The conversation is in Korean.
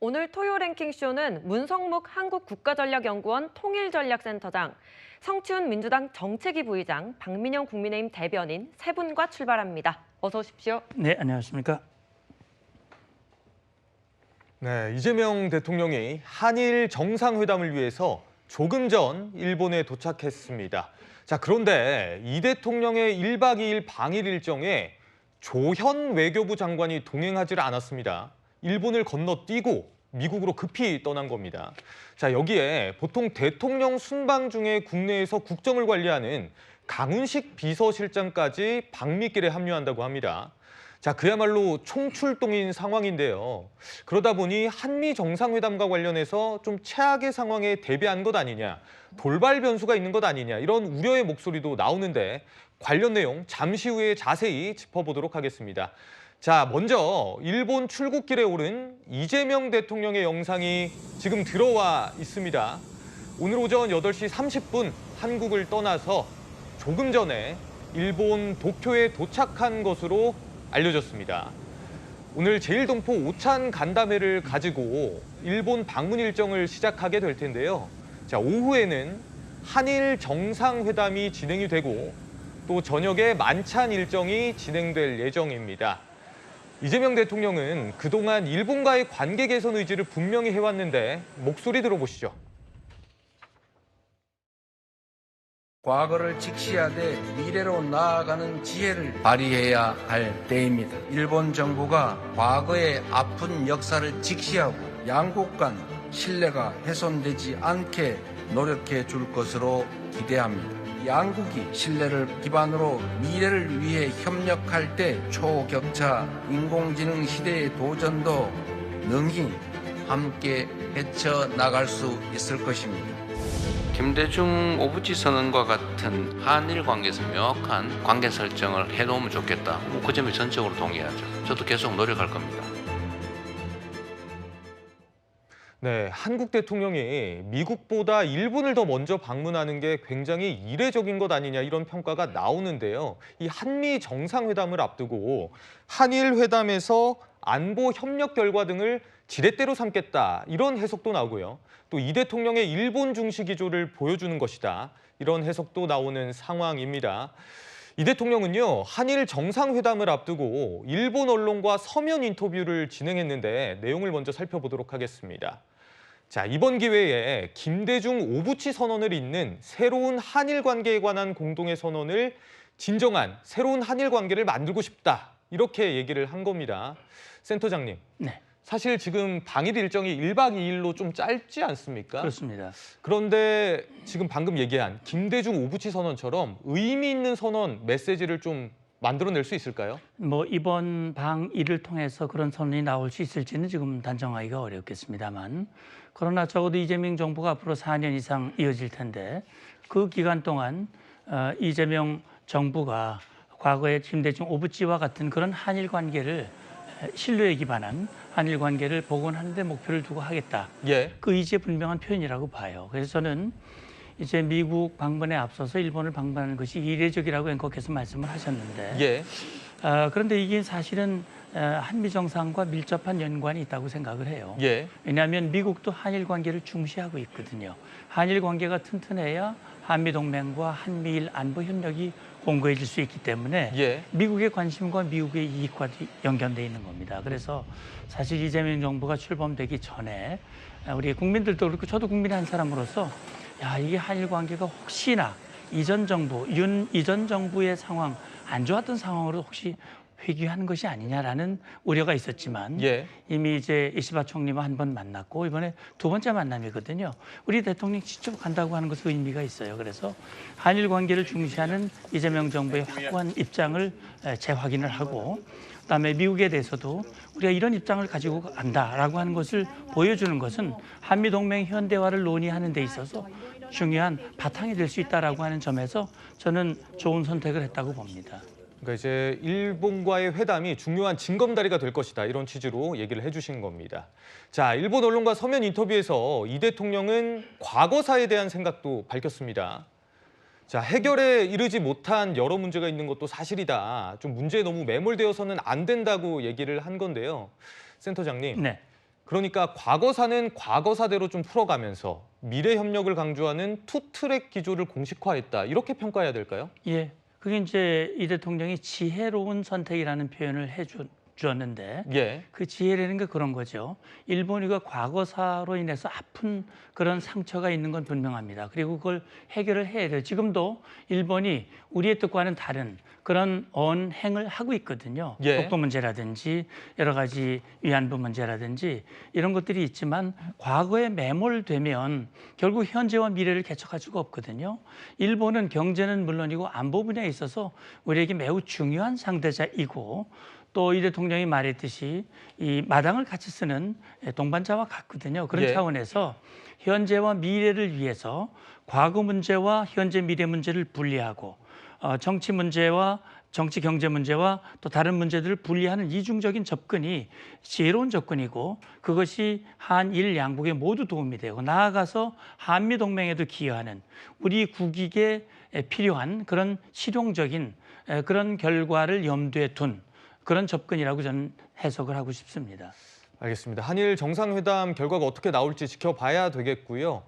오늘 토요 랭킹쇼는 문성묵 한국국가전략연구원 통일전략센터장, 성치훈 민주당 정책위 부의장, 박민영 국민의힘 대변인 세 분과 출발합니다. 어서 오십시오. 네, 안녕하십니까. 네, 이재명 대통령이 한일 정상회담을 위해서 조금 전 일본에 도착했습니다. 자, 그런데 이 대통령의 1박 2일 방일 일정에 조현 외교부 장관이 동행하지 않았습니다. 일본을 건너뛰고 미국으로 급히 떠난 겁니다. 자, 여기에 보통 대통령 순방 중에 국내에서 국정을 관리하는 강훈식 비서실장까지 방미길에 합류한다고 합니다. 자, 그야말로 총출동인 상황인데요. 그러다 보니 한미 정상회담과 관련해서 좀 최악의 상황에 대비한 것 아니냐, 돌발 변수가 있는 것 아니냐, 이런 우려의 목소리도 나오는데 관련 내용 잠시 후에 자세히 짚어보도록 하겠습니다. 자, 먼저 일본 출국길에 오른 이재명 대통령의 영상이 지금 들어와 있습니다. 오늘 오전 8시 30분 한국을 떠나서 조금 전에 일본 도쿄에 도착한 것으로 알려졌습니다. 오늘 제1동포 오찬 간담회를 가지고 일본 방문 일정을 시작하게 될 텐데요. 자, 오후에는 한일 정상회담이 진행이 되고 또 저녁에 만찬 일정이 진행될 예정입니다. 이재명 대통령은 그동안 일본과의 관계 개선 의지를 분명히 해왔는데 목소리 들어보시죠. 과거를 직시하되 미래로 나아가는 지혜를 발휘해야 할 때입니다. 일본 정부가 과거의 아픈 역사를 직시하고 양국 간 신뢰가 훼손되지 않게 노력해 줄 것으로 기대합니다. 양국이 신뢰를 기반으로 미래를 위해 협력할 때 초격차 인공지능 시대의 도전도 능히 함께 헤쳐나갈 수 있을 것입니다. 김대중 오부치 선언과 같은 한일 관계에서 명확한 관계 설정을 해놓으면 좋겠다. 그 점에 전적으로 동의하죠. 저도 계속 노력할 겁니다. 네, 한국 대통령이 미국보다 일본을 더 먼저 방문하는 게 굉장히 이례적인 것 아니냐 이런 평가가 나오는데요. 이 한미 정상회담을 앞두고 한일 회담에서 안보 협력 결과 등을 지렛대로 삼겠다 이런 해석도 나오고요. 또 이 대통령의 일본 중시 기조를 보여주는 것이다 이런 해석도 나오는 상황입니다. 이 대통령은요, 한일 정상회담을 앞두고 일본 언론과 서면 인터뷰를 진행했는데 내용을 먼저 살펴보도록 하겠습니다. 자, 이번 기회에 김대중 오부치 선언을 잇는 새로운 한일 관계에 관한 공동의 선언을 진정한 새로운 한일 관계를 만들고 싶다 이렇게 얘기를 한 겁니다. 센터장님. 네. 사실 지금 방일 일정이 1박 2일로 좀 짧지 않습니까? 그렇습니다. 그런데 지금 방금 얘기한 김대중 오부치 선언처럼 의미 있는 선언, 메시지를 좀 만들어낼 수 있을까요? 이번 방일을 통해서 그런 선언이 나올 수 있을지는 지금 단정하기가 어렵겠습니다만, 그러나 적어도 이재명 정부가 앞으로 4년 이상 이어질 텐데 그 기간 동안 이재명 정부가 과거의 김대중 오부치와 같은 그런 한일 관계를 신뢰에 기반한 한일 관계를 복원하는 데 목표를 두고 하겠다. 예. 그 의지의 분명한 표현이라고 봐요. 그래서 저는 이제 미국 방문에 앞서서 일본을 방문하는 것이 이례적이라고 앵커께서 말씀을 하셨는데, 예. 그런데 이게 사실은 한미 정상과 밀접한 연관이 있다고 생각을 해요. 예. 왜냐하면 미국도 한일 관계를 중시하고 있거든요. 한일 관계가 튼튼해야 한미 동맹과 한미일 안보 협력이 공고해질 수 있기 때문에 예. 미국의 관심과 미국의 이익과 연결돼 있는 겁니다. 그래서 사실 이재명 정부가 출범되기 전에 우리 국민들도 그렇고 저도 국민의 한 사람으로서 이게 한일 관계가 혹시나 이전 정부의 상황, 안 좋았던 상황으로 혹시 회귀하는 것이 아니냐라는 우려가 있었지만 예. 이미 이제 이시바 총리와 한 번 만났고 이번에 두 번째 만남이거든요. 우리 대통령이 직접 간다고 하는 것은 의미가 있어요. 그래서 한일 관계를 중시하는 이재명 정부의 확고한 입장을 재확인을 하고, 그다음에 미국에 대해서도 우리가 이런 입장을 가지고 간다라고 하는 것을 보여주는 것은 한미 동맹 현대화를 논의하는 데 있어서 중요한 바탕이 될 수 있다라고 하는 점에서 저는 좋은 선택을 했다고 봅니다. 그러니까 이제 일본과의 회담이 중요한 징검다리가 될 것이다 이런 취지로 얘기를 해주신 겁니다. 자, 일본 언론과 서면 인터뷰에서 이 대통령은 과거사에 대한 생각도 밝혔습니다. 자, 해결에 이르지 못한 여러 문제가 있는 것도 사실이다. 좀 문제에 너무 매몰되어서는 안 된다고 얘기를 한 건데요. 센터장님. 네. 그러니까 과거사는 과거사대로 좀 풀어가면서 미래 협력을 강조하는 투트랙 기조를 공식화했다. 이렇게 평가해야 될까요? 예, 그게 이제 이 대통령이 지혜로운 선택이라는 표현을 주었는데 예. 그 지혜라는 게 그런 거죠. 일본이가 과거사로 인해서 아픈 그런 상처가 있는 건 분명합니다. 그리고 그걸 해결을 해야 돼요. 지금도 일본이 우리의 뜻과는 다른 그런 언행을 하고 있거든요. 예. 독도 문제라든지 여러 가지 위안부 문제라든지 이런 것들이 있지만 과거에 매몰되면 결국 현재와 미래를 개척할 수가 없거든요. 일본은 경제는 물론이고 안보 분야에 있어서 우리에게 매우 중요한 상대자이고 또 이 대통령이 말했듯이 이 마당을 같이 쓰는 동반자와 같거든요. 그런 예. 차원에서 현재와 미래를 위해서 과거 문제와 현재 미래 문제를 분리하고 정치 문제와 정치 경제 문제와 또 다른 문제들을 분리하는 이중적인 접근이 지혜로운 접근이고 그것이 한일 양국에 모두 도움이 되고 나아가서 한미 동맹에도 기여하는 우리 국익에 필요한 그런 실용적인 그런 결과를 염두에 둔 그런 접근이라고 저는 해석을 하고 싶습니다. 알겠습니다. 한일 정상회담 결과가 어떻게 나올지 지켜봐야 되겠고요.